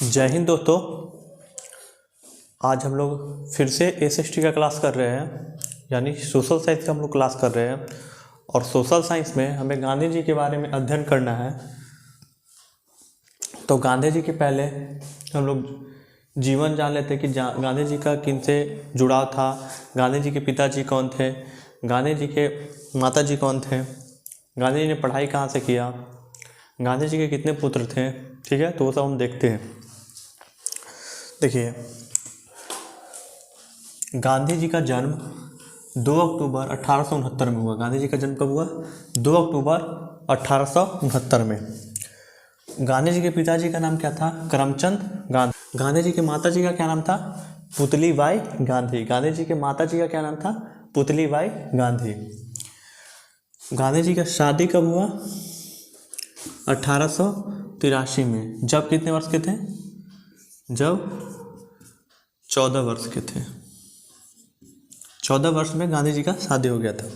जय हिंद दोस्तों। आज हम लोग फिर से एसएसटी का क्लास कर रहे हैं, यानी सोशल साइंस का हम लोग क्लास कर रहे हैं। और सोशल साइंस में हमें गांधी जी के बारे में अध्ययन करना है। तो गांधी जी के पहले हम लोग जीवन जान लेते कि गांधी जी का किन से जुड़ाव था, गांधी जी के पिताजी कौन थे, गांधी जी के माताजी कौन थे, गांधी जी ने पढ़ाई कहाँ से किया, गांधी जी के कितने पुत्र थे। ठीक है, तो वो सब हम देखते हैं। देखिए, गांधी जी का जन्म 2 अक्टूबर 1869 में हुआ। गांधी जी का जन्म कब हुआ? 2 अक्टूबर 1869 में। गांधी जी के पिताजी का नाम क्या था? करमचंद गांधी। गांधी जी के माताजी का क्या नाम था? पुतलीबाई गांधी। गांधी जी के माताजी का क्या नाम था? पुतलीबाई गांधी। गांधी जी का शादी कब हुआ? 1883 में। जब कितने वर्ष के थे? जब 14 वर्ष के थे। 14 वर्ष में गांधी जी का शादी हो गया था।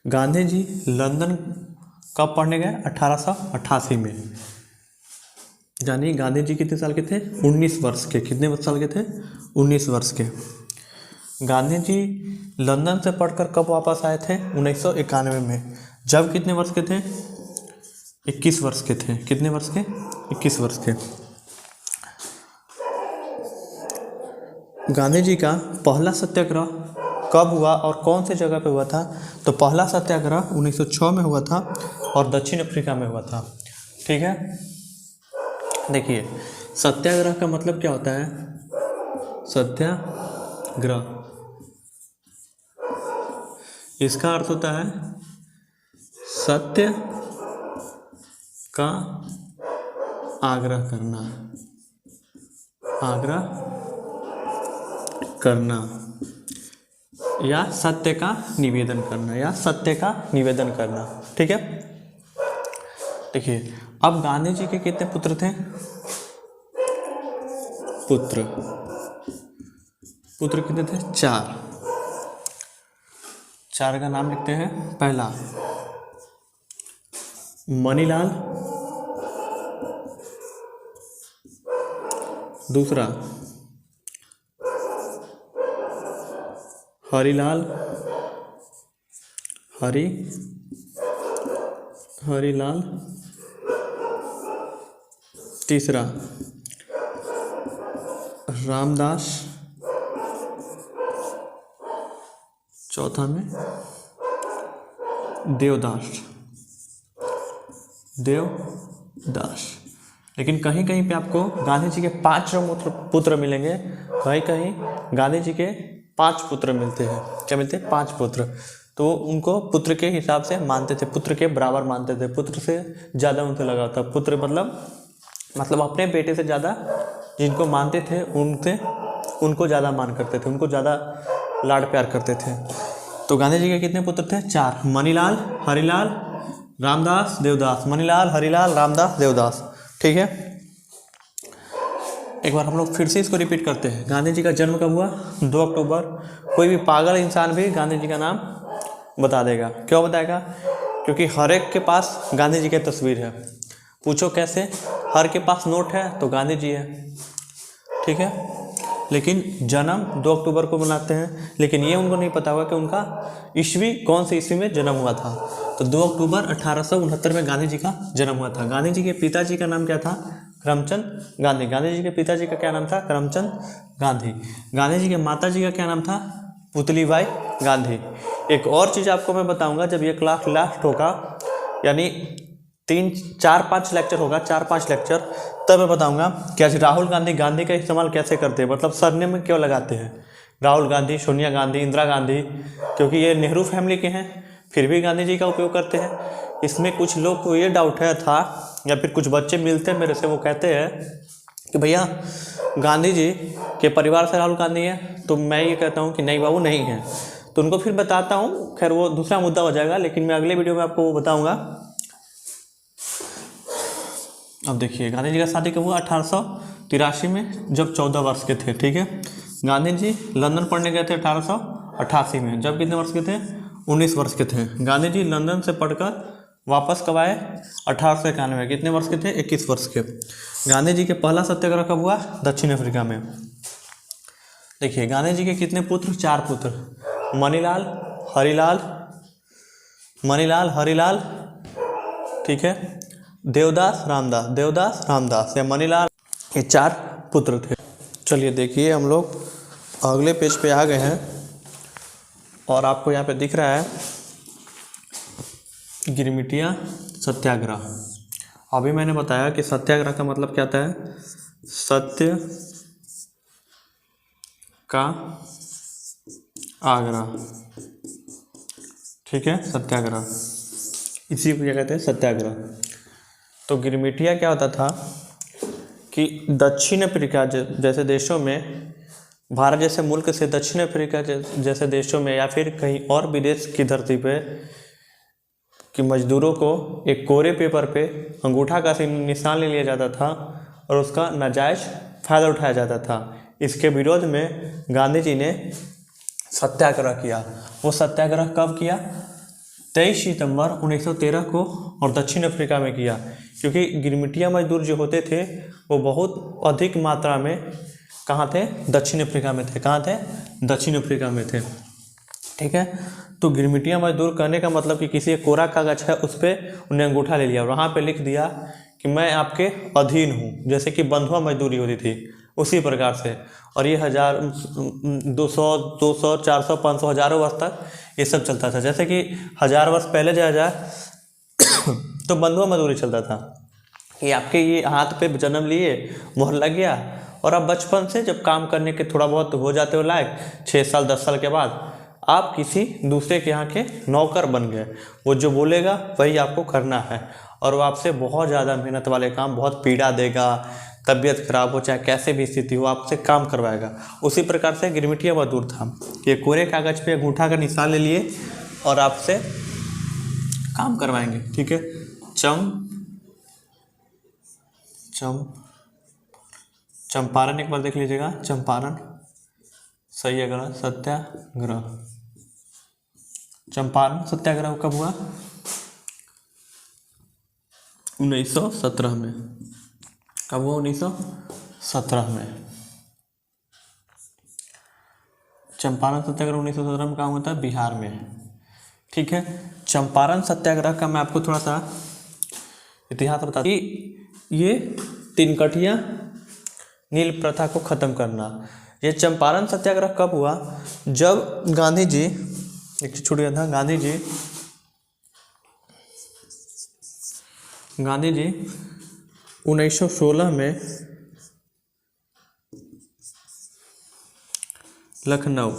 गांधी जी लंदन कब पढ़ने गए? 1888 में। यानी गांधी जी कितने साल के थे? 19 वर्ष के। कितने साल के थे? 19 वर्ष के। गांधी जी लंदन से पढ़कर कब वापस आए थे? 1991 में। जब कितने वर्ष के थे? 21 वर्ष के थे। कितने वर्ष के? 21 वर्ष के। गांधी जी का पहला सत्याग्रह कब हुआ और कौन से जगह पे हुआ था? तो पहला सत्याग्रह 1906 में हुआ था और दक्षिण अफ्रीका में हुआ था। ठीक है, देखिए, सत्याग्रह का मतलब क्या होता है? सत्याग्रह, इसका अर्थ होता है सत्य का आग्रह करना। आग्रह करना या सत्य का निवेदन करना, या सत्य का निवेदन करना। ठीक है, देखिए, अब गांधी जी के कितने पुत्र थे? पुत्र कितने थे? 4। 4 का नाम लिखते हैं। पहला मनीलाल, दूसरा हरिलाल, हरिलाल, तीसरा रामदास, चौथा में देवदास। लेकिन कहीं कहीं पे आपको गांधी जी के 5 पुत्र मिलेंगे, कहीं कहीं गांधी जी के 5 पुत्र मिलते हैं। क्या मिलते हैं? 5 पुत्र। तो उनको पुत्र के हिसाब से मानते थे, पुत्र के बराबर मानते थे, पुत्र से ज़्यादा उनसे लगा था। पुत्र मतलब अपने बेटे से ज़्यादा जिनको मानते थे उनको ज़्यादा मान करते थे, उनको ज़्यादा लाड प्यार करते थे। तो गांधी जी के कितने पुत्र थे? 4। मनीलाल, हरिलाल, रामदास, देवदास। मनीलाल, हरिलाल, रामदास, देवदास। ठीक है, एक बार हम लोग फिर से इसको रिपीट करते हैं। गांधी जी का जन्म कब हुआ? 2 अक्टूबर। कोई भी पागल इंसान भी गांधी जी का नाम बता देगा। क्यों बताएगा? क्योंकि हर एक के पास गांधी जी की तस्वीर है। पूछो कैसे? हर के पास नोट है तो गांधी जी है। ठीक है, लेकिन जन्म 2 अक्टूबर को मनाते हैं, लेकिन ये उनको नहीं पता होगा कि उनका ईस्वी कौन सी ईस्वी में जन्म हुआ था। तो 2 अक्टूबर 1869 में गांधी जी का जन्म हुआ था। गांधी जी के पिताजी का नाम क्या था? करमचंद गांधी। गांधी जी के पिताजी का क्या नाम था? करमचंद गांधी। गांधी जी के माताजी का क्या नाम था? पुतलीबाई गांधी। एक और चीज़ आपको मैं बताऊंगा जब ये क्लास लास्ट होगा, यानी 4-5 लेक्चर होगा, 4-5 लेक्चर, तब मैं बताऊंगा कि आज राहुल गांधी गांधी का इस्तेमाल कैसे करते हैं, मतलब सरनेम में क्यों लगाते हैं। राहुल गांधी, सोनिया गांधी, इंदिरा गांधी, क्योंकि ये नेहरू फैमिली के हैं, फिर भी गांधी जी का उपयोग करते हैं। इसमें कुछ लोग को ये डाउट था, या फिर कुछ बच्चे मिलते हैं मेरे से, वो कहते हैं कि भैया गांधी जी के परिवार से राहुल गांधी है। तो मैं ये कहता हूँ कि नहीं बाबू, नहीं है। तो उनको फिर बताता हूँ, खैर वो दूसरा मुद्दा हो जाएगा, लेकिन मैं अगले वीडियो में आपको वो बताऊँगा। अब देखिए, गांधी जी का शादी कब हुआ? 1883 में, जब 14 वर्ष के थे। ठीक है, गांधी जी लंदन पढ़ने गए थे 1888 में। जब कितने वर्ष के थे? 19 वर्ष के थे। गांधी जी लंदन से पढ़कर वापस कब आए? 1891। कितने वर्ष के थे? 21 वर्ष के। गांधी जी के पहला सत्याग्रह कब हुआ? दक्षिण अफ्रीका में। देखिए गांधी जी के कितने पुत्र? 4 पुत्र, मणिलाल, हरिलाल, मणिलाल, हरिलाल, ठीक है, देवदास, रामदास, देवदास, रामदास या मणिलाल, ये 4 पुत्र थे। चलिए देखिए हम लोग अगले पेज पे आ गए हैं और आपको यहाँ पे दिख रहा है गिरमिटिया सत्याग्रह। अभी मैंने बताया कि सत्याग्रह का मतलब क्या होता है? सत्य का आग्रह, ठीक है, सत्याग्रह, इसी को क्या कहते हैं? सत्याग्रह। तो गिरमिटिया क्या होता था कि दक्षिण अफ्रीका जैसे देशों में, भारत जैसे मुल्क से दक्षिण अफ्रीका जैसे देशों में या फिर कहीं और विदेश की धरती पे कि मजदूरों को एक कोरे पेपर पे अंगूठा का निशान ले लिया जाता था और उसका नाजायज फायदा उठाया जाता था। इसके विरोध में गांधी जी ने सत्याग्रह किया। वो सत्याग्रह कब किया? 23 सितंबर 1913 को, और दक्षिण अफ्रीका में किया, क्योंकि गिरमिटिया मजदूर जो होते थे वो बहुत अधिक मात्रा में कहाँ थे? दक्षिण अफ्रीका में थे। कहाँ थे? दक्षिण अफ्रीका में थे, ठीक है। तो गिरमिटिया मजदूर कहने का मतलब कि किसी कोरा कागज है उस पर उन्हें अंगूठा ले लिया, वहाँ पे लिख दिया कि मैं आपके अधीन हूँ, जैसे कि बंधुआ मजदूरी होती थी उसी प्रकार से। और ये 1000, 200, 200, 400, 500, हज़ारों वर्ष तक ये सब चलता था। जैसे कि 1000 वर्ष पहले जाया जाए तो बंधुआ मजदूरी चलता था कि आपके ये हाथ पे जन्म लिए, मोहर लग गया, और आप बचपन से जब काम करने के थोड़ा बहुत हो जाते हो लायक, 6 साल 10 साल के बाद आप किसी दूसरे के यहाँ के नौकर बन गए। वो जो बोलेगा वही आपको करना है, और वो आपसे बहुत ज़्यादा मेहनत वाले काम, बहुत पीड़ा देगा, तबीयत खराब हो चाहे कैसे भी स्थिति हो, आपसे काम करवाएगा। उसी प्रकार से गिरमिटिया मजदूर था कि कोरे कागज पे अंगूठा का निशान ले लिए और आपसे काम करवाएंगे, ठीक है। चंपारण एक बार देख लीजिएगा, चंपारण सही है गलत? सत्याग्रह। चंपारण सत्याग्रह कब हुआ? 1917 में। कब हुआ? 1917 में। चंपारण सत्याग्रह 1917 में कहाँ होता है? बिहार में, ठीक है। चंपारण सत्याग्रह का मैं आपको थोड़ा सा इतिहास बता कि ये तिनकठिया नील प्रथा को ख़त्म करना। ये चंपारण सत्याग्रह कब हुआ? जब गांधी जी, एक चीज छूट गया था, गांधी जी 1916 में लखनऊ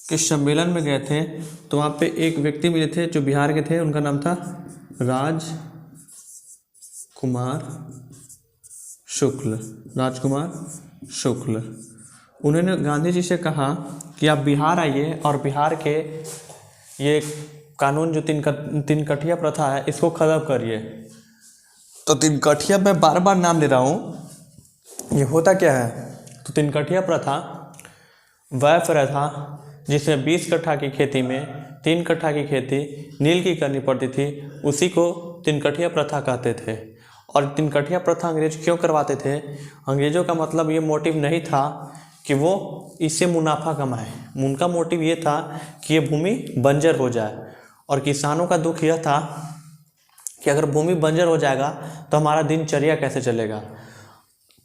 के सम्मेलन में गए थे। तो वहाँ पे एक व्यक्ति मिले थे जो बिहार के थे, उनका नाम था राजकुमार शुक्ल। उन्होंने गांधी जी से कहा कि आप बिहार आइए और बिहार के ये कानून जो तिनकठिया प्रथा है इसको ख़त्म करिए। तो तिनकठिया मैं बार बार नाम ले रहा हूँ, ये होता क्या है? तो तिनकठिया प्रथा वह प्रथा जिसमें 20 कट्ठा की खेती में 3 कट्ठा की खेती नील की करनी पड़ती थी, उसी को तिनकठिया प्रथा कहते थे। और तिनकठिया प्रथा अंग्रेज क्यों करवाते थे? अंग्रेज़ों का मतलब ये मोटिव नहीं था कि वो इससे मुनाफा कमाए, उनका मोटिव ये था कि ये भूमि बंजर हो जाए। और किसानों का दुख यह था कि अगर भूमि बंजर हो जाएगा तो हमारा दिनचर्या कैसे चलेगा।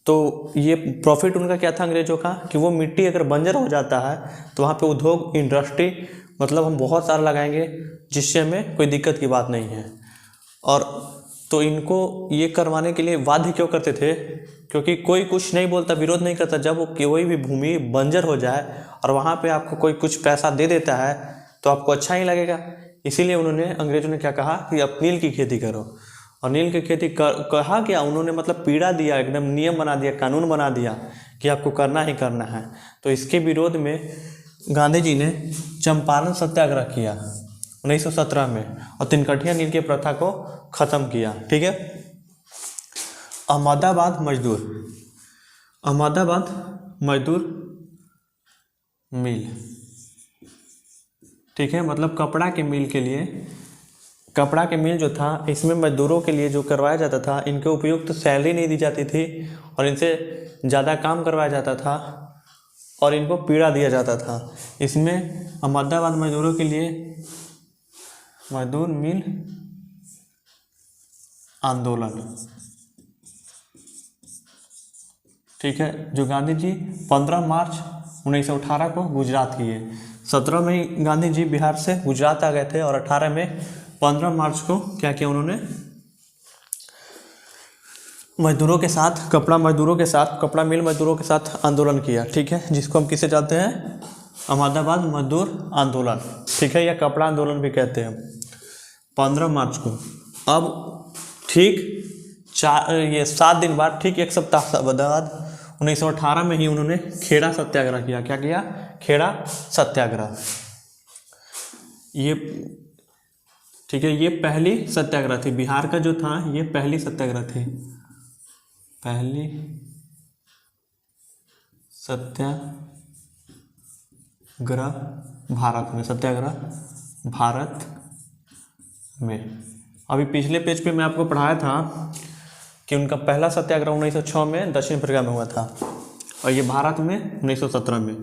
तो ये प्रॉफिट उनका क्या था अंग्रेज़ों का कि वो मिट्टी अगर बंजर हो जाता है तो वहाँ पे उद्योग, इंडस्ट्री, मतलब हम बहुत सारा लगाएंगे जिससे हमें कोई दिक्कत की बात नहीं है। और तो इनको ये करवाने के लिए बाध्य क्यों करते थे? क्योंकि कोई कुछ नहीं बोलता, विरोध नहीं करता। जब वो कोई भी भूमि बंजर हो जाए और वहाँ पे आपको कोई कुछ पैसा दे देता है तो आपको अच्छा ही लगेगा। इसीलिए उन्होंने, अंग्रेज़ों ने क्या कहा कि आप नील की खेती करो। और नील की खेती कहा क्या उन्होंने, मतलब पीड़ा दिया, एकदम नियम बना दिया, कानून बना दिया कि आपको करना ही करना है। तो इसके विरोध में गांधी जी ने चंपारण सत्याग्रह किया 1917 में और तिनकठिया नील की प्रथा को ख़त्म किया, ठीक है। अहमदाबाद मजदूर मिल, ठीक है, मतलब कपड़ा के मिल के लिए, कपड़ा के मिल जो था इसमें मजदूरों के लिए जो करवाया जाता था, इनके उपयुक्त सैलरी नहीं दी जाती थी और इनसे ज़्यादा काम करवाया जाता था और इनको पीड़ा दिया जाता था। इसमें अहमदाबाद मजदूरों के लिए मजदूर मिल आंदोलन, ठीक है, जो गांधी जी 15 मार्च 1918 को गुजरात किए। 17 में ही गांधी जी बिहार से गुजरात आ गए थे और 18 में 15 मार्च को क्या किया उन्होंने, मजदूरों के साथ, कपड़ा मजदूरों के साथ, कपड़ा मिल मजदूरों के साथ आंदोलन किया। ठीक है, जिसको हम किसे जानते हैं, अहमदाबाद मजदूर आंदोलन, ठीक है, या कपड़ा आंदोलन भी कहते हैं, 15 मार्च को। अब ठीक 7 दिन बाद, ठीक 1 सप्ताह बाद 1918 में ही उन्होंने खेड़ा सत्याग्रह किया। क्या किया, खेड़ा सत्याग्रह। ये ठीक है, ये पहली सत्याग्रह थी बिहार का जो था, ये पहली सत्याग्रह थी, पहली सत्याग्रह भारत में, सत्याग्रह भारत में। अभी पिछले पेज पे मैं आपको पढ़ाया था कि उनका पहला सत्याग्रह 1906 में दक्षिण अफ्रीका में हुआ था और ये भारत में 1917 में।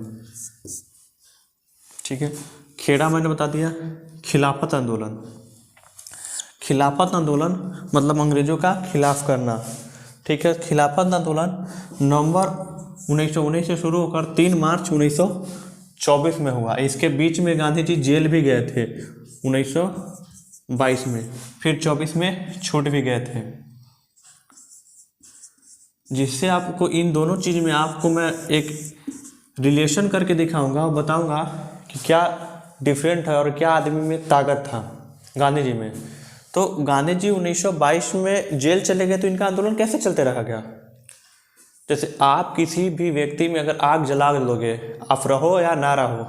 ठीक है, खेड़ा मैंने बता दिया। खिलाफत आंदोलन, खिलाफत आंदोलन मतलब अंग्रेजों का खिलाफ करना। ठीक है, खिलाफत आंदोलन नवंबर 1919 से शुरू होकर 3 मार्च 1924 में हुआ। इसके बीच में गांधी जी जेल भी गए थे 1922 में, फिर 24 में छूट भी गए थे। जिससे आपको इन दोनों चीज़ में आपको मैं एक रिलेशन करके दिखाऊंगा और बताऊंगा कि क्या डिफरेंट है और क्या आदमी में ताकत था गांधी जी में। तो गांधी जी 1922 में जेल चले गए तो इनका आंदोलन कैसे चलते रहा गया। जैसे आप किसी भी व्यक्ति में अगर आग जला दोगे, आप रहो या ना रहो,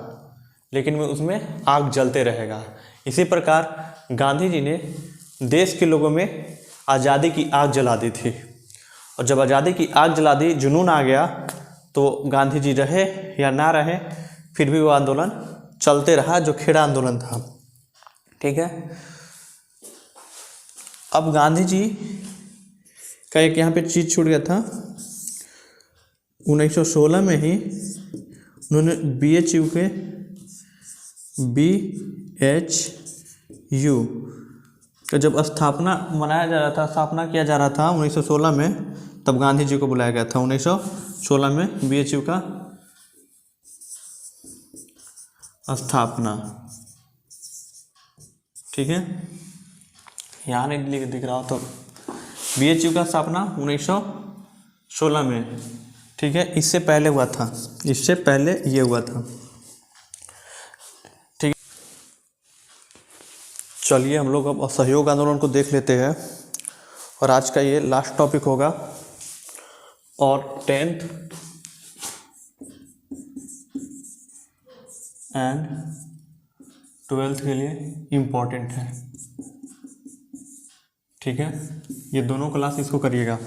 लेकिन उसमें आग जलते रहेगा। इसी प्रकार गांधी जी ने देश के लोगों में आज़ादी की आग जला दी थी और जब आज़ादी की आग जला दी, जुनून आ गया, तो गांधी जी रहे या ना रहे फिर भी वो आंदोलन चलते रहा, जो खेड़ा आंदोलन था। ठीक है, अब गांधी जी का एक यहाँ पे चीज़ छूट गया था। 1916 में ही उन्होंने BHU के BHU का जब स्थापना मनाया जा रहा था, स्थापना किया जा रहा था 1916 में, तब गांधी जी को बुलाया गया था 1916 में BHU का स्थापना। ठीक है, यहाँ नहीं दिख रहा हो तो BHU का स्थापना 1916 में। ठीक है, इससे पहले हुआ था, इससे पहले ये हुआ था। ठीक, चलिए हम लोग अब असहयोग आंदोलन को देख लेते हैं और आज का ये लास्ट टॉपिक होगा और 10th एंड 12th के लिए इम्पोर्टेंट है। ठीक है, ये दोनों क्लास इसको करिएगा।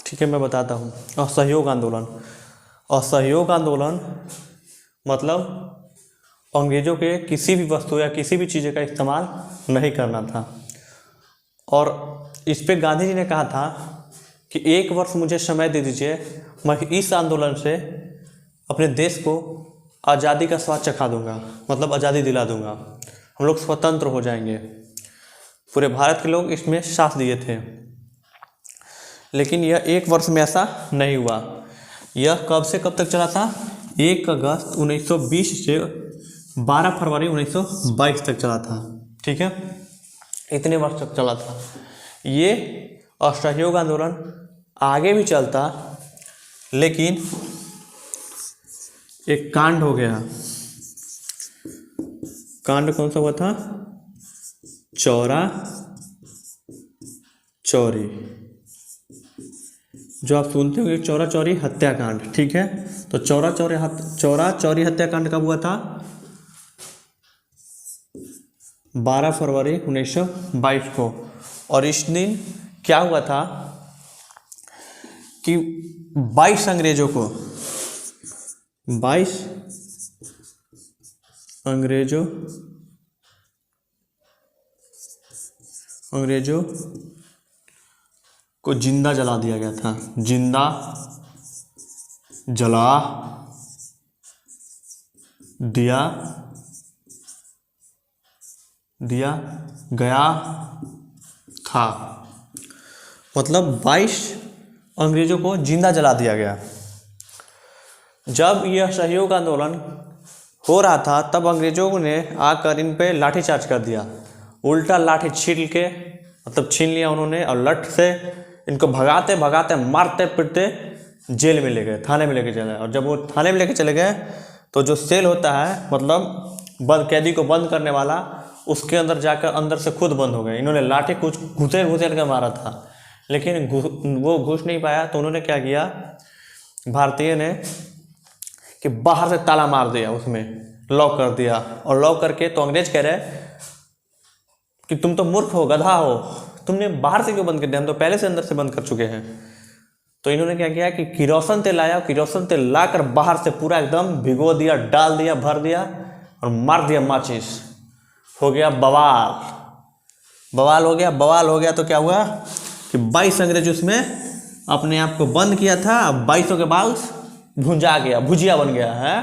ठीक है, मैं बताता हूँ। असहयोग आंदोलन, असहयोग आंदोलन मतलब अंग्रेजों के किसी भी वस्तु या किसी भी चीज़ का इस्तेमाल नहीं करना था। और इस पे गांधी जी ने कहा था कि 1 वर्ष मुझे समय दे दीजिए, मैं इस आंदोलन से अपने देश को आज़ादी का स्वाद चखा दूंगा, मतलब आज़ादी दिला दूंगा, हम लोग स्वतंत्र हो जाएंगे। पूरे भारत के लोग इसमें साथ दिए थे। लेकिन यह 1 वर्ष में ऐसा नहीं हुआ। यह कब से कब तक चला था, 1 अगस्त 1920 से 12 फरवरी 1922 तक चला था। ठीक है, इतने वर्ष तक चला था। ये असहयोग आंदोलन आगे भी चलता, लेकिन एक कांड हो गया। कांड कौन सा हुआ था, चौरा चौरी, जो आप सुनते होंगे चौरा चौरी हत्याकांड। ठीक है, तो चौरा चौरी हत्याकांड कब हुआ था, 12 फरवरी 1922 को। और इस दिन क्या हुआ था कि 22 अंग्रेजों को, 22 अंग्रेजों को जिंदा जला दिया गया था, जिंदा जला दिया गया था। मतलब 22 अंग्रेजों को जिंदा जला दिया गया। जब यह असहयोग आंदोलन हो रहा था तब अंग्रेजों ने आकर इन पे लाठीचार्ज कर दिया, उल्टा लाठी छीन के मतलब छीन लिया उन्होंने, और लठ से इनको भगाते भगाते मारते पीटते जेल में ले गए, थाने में लेके चले गए। और जब वो थाने में लेके चले गए तो जो सेल होता है मतलब बंद कैदी को बंद करने वाला, उसके अंदर जाकर अंदर से खुद बंद हो गए। इन्होंने लाठी कुछ घुसेड़ के मारा था, लेकिन वो घुस नहीं पाया। तो उन्होंने क्या किया, भारतीय ने कि बाहर से ताला मार दिया, उसमें लॉक कर दिया। और लॉक करके तो अंग्रेज कह रहे कि तुम तो मूर्ख हो, गधा हो, तुमने बाहर से क्यों बंद कर दिया, हम तो पहले से अंदर से बंद कर चुके हैं। तो इन्होंने क्या किया कि किरोसिन तेल लाया, किरोसिन तेल लाकर बाहर से पूरा एकदम भिगो दिया, डाल दिया, भर दिया और मार दिया माचिस। हो गया बवाल हो गया। तो क्या हुआ कि 22 अंग्रेज उसमें अपने आप को बंद किया था, अब 22 के बाद भुजिया बन गया है।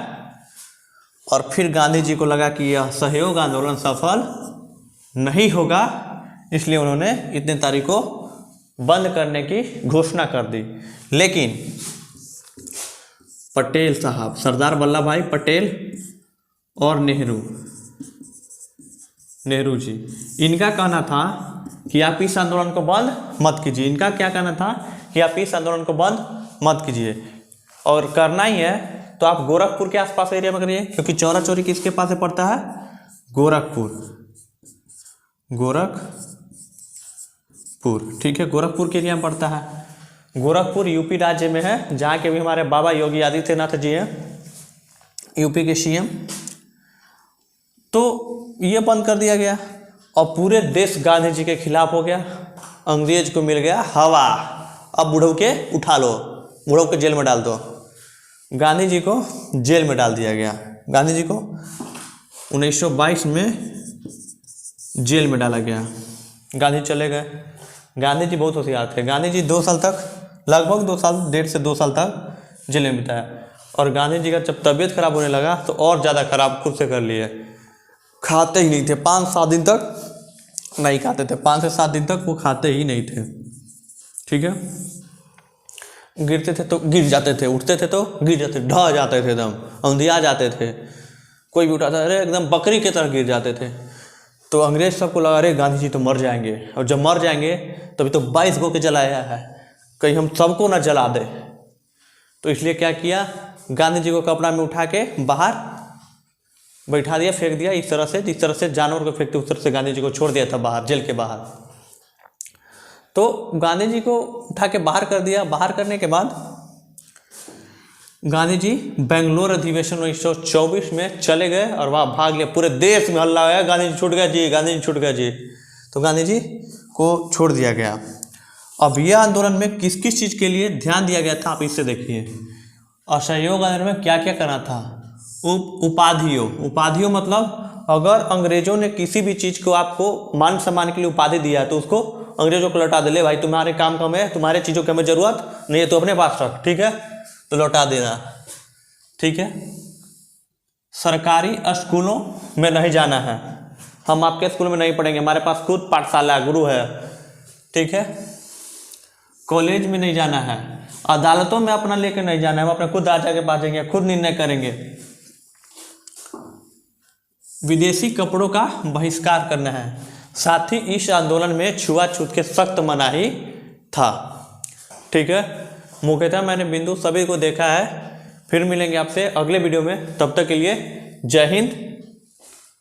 और फिर गांधी जी को लगा कि यह सहयोग आंदोलन सफल नहीं होगा, इसलिए उन्होंने इतने तारीख को बंद करने की घोषणा कर दी। लेकिन पटेल साहब, सरदार वल्लभ भाई पटेल और नेहरू जी, इनका कहना था कि आप इस आंदोलन को बंद मत कीजिए। इनका क्या कहना था कि आप इस आंदोलन को बंद मत कीजिए, और करना ही है तो आप गोरखपुर के आसपास एरिया में करिए, क्योंकि चौरा चौरी किसके पास से पड़ता है, गोरखपुर। ठीक है, गोरखपुर के एरिया में पड़ता है। गोरखपुर यूपी राज्य में है, जहाँ के भी हमारे बाबा योगी आदित्यनाथ जी हैं, यूपी के सीएम। तो ये बंद कर दिया गया और पूरे देश गांधी जी के खिलाफ हो गया। अंग्रेज को मिल गया हवा, अब बुढ़ऊ के उठा लो, बुढ़ऊ के जेल में डाल दो। गांधी जी को जेल में डाल दिया गया। गांधी जी को 1922 में जेल में डाला गया। गांधी चले गए। गांधी जी बहुत होशियार थे। गांधी जी 2 साल तक, लगभग 2 साल, 1.5 से 2 साल तक जेल में बिताया। और गांधी जी का जब तबीयत खराब होने लगा तो और ज़्यादा खराब खुद से कर लिए। खाते ही नहीं थे, 5-7 दिन तक नहीं खाते थे, 5 से 7 दिन तक वो खाते ही नहीं थे। ठीक है, गिरते थे तो गिर जाते थे, उठते थे तो गिर जाते, ढह जाते थे, एकदम औंधिया जाते थे। कोई भी उठाता, अरे एकदम बकरी की तरह गिर जाते थे। तो अंग्रेज सबको लगा अरे गांधी जी तो मर जाएंगे, और जब मर जाएंगे तभी तो 22 को के जलाया है, कहीं हम सबको ना जला दे। तो इसलिए क्या किया, गांधी जी को कपड़ा में उठा के बाहर बैठा दिया, फेंक दिया, इस तरह से जिस तरह से जानवर को फेंकते उस तरह से गांधी जी को छोड़ दिया था बाहर, जेल के बाहर। तो गांधी जी को उठा के बाहर कर दिया। बाहर करने के बाद गांधी जी बेंगलोर अधिवेशन 1924 में चले गए और वहाँ भाग लिया। पूरे देश में हल्ला आया, गांधी जी छूट गया जी, गांधी जी छूट गया जी। तो गांधी जी को छोड़ दिया गया। अब यह आंदोलन में किस किस चीज़ के लिए ध्यान दिया गया था, आप इससे देखिए। असहयोग आंदोलन में क्या क्या करना था, उपाधियों मतलब अगर अंग्रेजों ने किसी भी चीज़ को आपको मान सम्मान के लिए उपाधि दिया है तो उसको अंग्रेजों को लौटा दे। ले भाई, तुम्हारे काम कम है, तुम्हारे चीज़ों की हमें ज़रूरत नहीं है, तो अपने पास रख, ठीक है, तो लौटा देना। ठीक है, सरकारी स्कूलों में नहीं जाना है, हम आपके स्कूल में नहीं पढ़ेंगे, हमारे पास खुद पाठशाला गुरु है। ठीक है, कॉलेज में नहीं जाना है, अदालतों में अपना लेकर नहीं जाना है, हम अपने खुद राजा के पास जाएंगे, खुद निर्णय करेंगे। विदेशी कपड़ों का बहिष्कार करना है। साथ ही इस आंदोलन में छुआछूत के सख्त मनाही था। ठीक है, मुख्यतः मैंने बिंदु सभी को देखा है। फिर मिलेंगे आपसे अगले वीडियो में, तब तक के लिए जय हिंद,